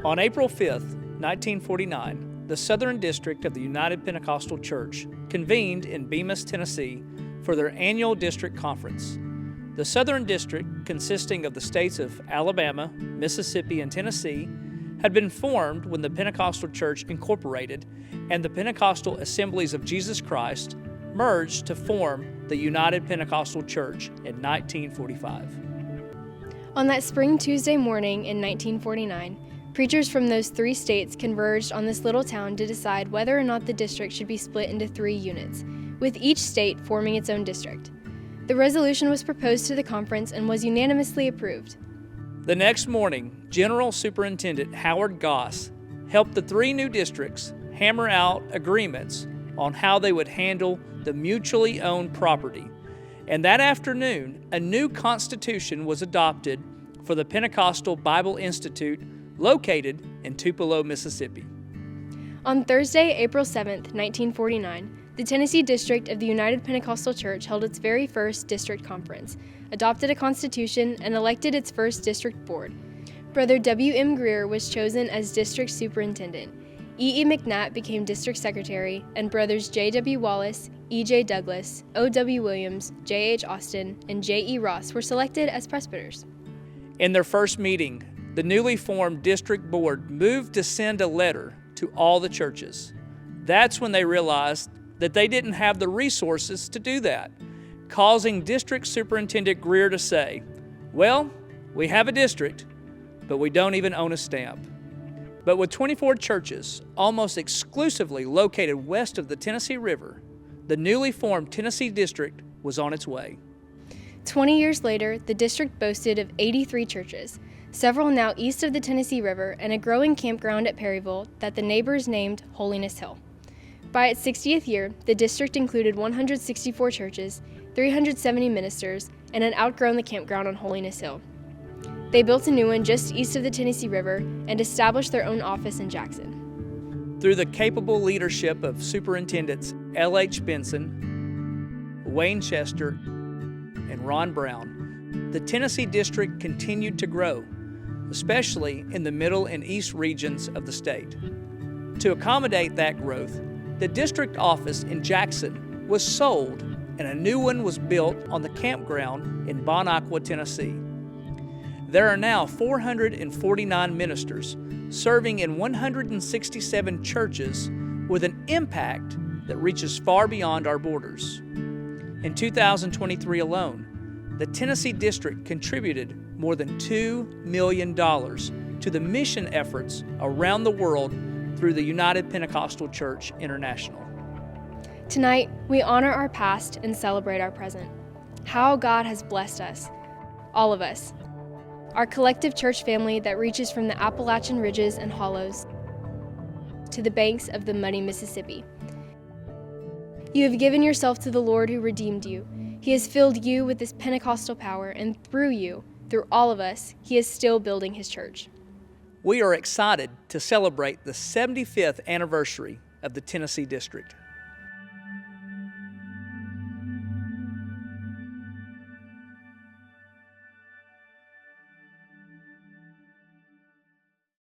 On April 5th, 1949, the Southern District of the United Pentecostal Church convened in Bemis, Tennessee for their annual district conference. The Southern District, consisting of the states of Alabama, Mississippi, and Tennessee, had been formed when the Pentecostal Church incorporated and the Pentecostal Assemblies of Jesus Christ merged to form the United Pentecostal Church in 1945. On that spring Tuesday morning in 1949, preachers from those three states converged on this little town to decide whether or not the district should be split into 3 units, with each state forming its own district. The resolution was proposed to the conference and was unanimously approved. The next morning, General Superintendent Howard Goss helped the 3 new districts hammer out agreements on how they would handle the mutually owned property. And that afternoon, a new constitution was adopted for the Pentecostal Bible Institute located in Tupelo, Mississippi. On Thursday, April 7, 1949, the Tennessee District of the United Pentecostal Church held its very first district conference, adopted a constitution, and elected its first district board. Brother W.M. Greer was chosen as district superintendent. E.E. McNatt became district secretary, and brothers J.W. Wallace, E.J. Douglas, O.W. Williams, J.H. Austin, and J.E. Ross were selected as presbyters. In their first meeting, the newly formed district board moved to send a letter to all the churches. That's when they realized that they didn't have the resources to do that, causing District Superintendent Greer to say, "Well, we have a district, but we don't even own a stamp." But with 24 churches, almost exclusively located west of the Tennessee River, the newly formed Tennessee District was on its way. 20 years later, the district boasted of 83 churches, several now east of the Tennessee River, and a growing campground at Perryville that the neighbors named Holiness Hill. By its 60th year, the district included 164 churches, 370 ministers, and had outgrown the campground on Holiness Hill. They built a new one just east of the Tennessee River and established their own office in Jackson. Through the capable leadership of Superintendents L.H. Benson, Wayne Chester, and Ron Brown, the Tennessee District continued to grow, especially in the middle and east regions of the state. To accommodate that growth, the district office in Jackson was sold and a new one was built on the campground in Bon Aqua, Tennessee. There are now 449 ministers serving in 167 churches with an impact that reaches far beyond our borders. In 2023 alone, the Tennessee District contributed more than $2 million to the mission efforts around the world through the United Pentecostal Church International. Tonight, we honor our past and celebrate our present. How God has blessed us, all of us, our collective church family that reaches from the Appalachian ridges and hollows to the banks of the muddy Mississippi. You have given yourself to the Lord who redeemed you. He has filled you with this Pentecostal power, and through you, through all of us, He is still building His church. We are excited to celebrate the 75th anniversary of the Tennessee District.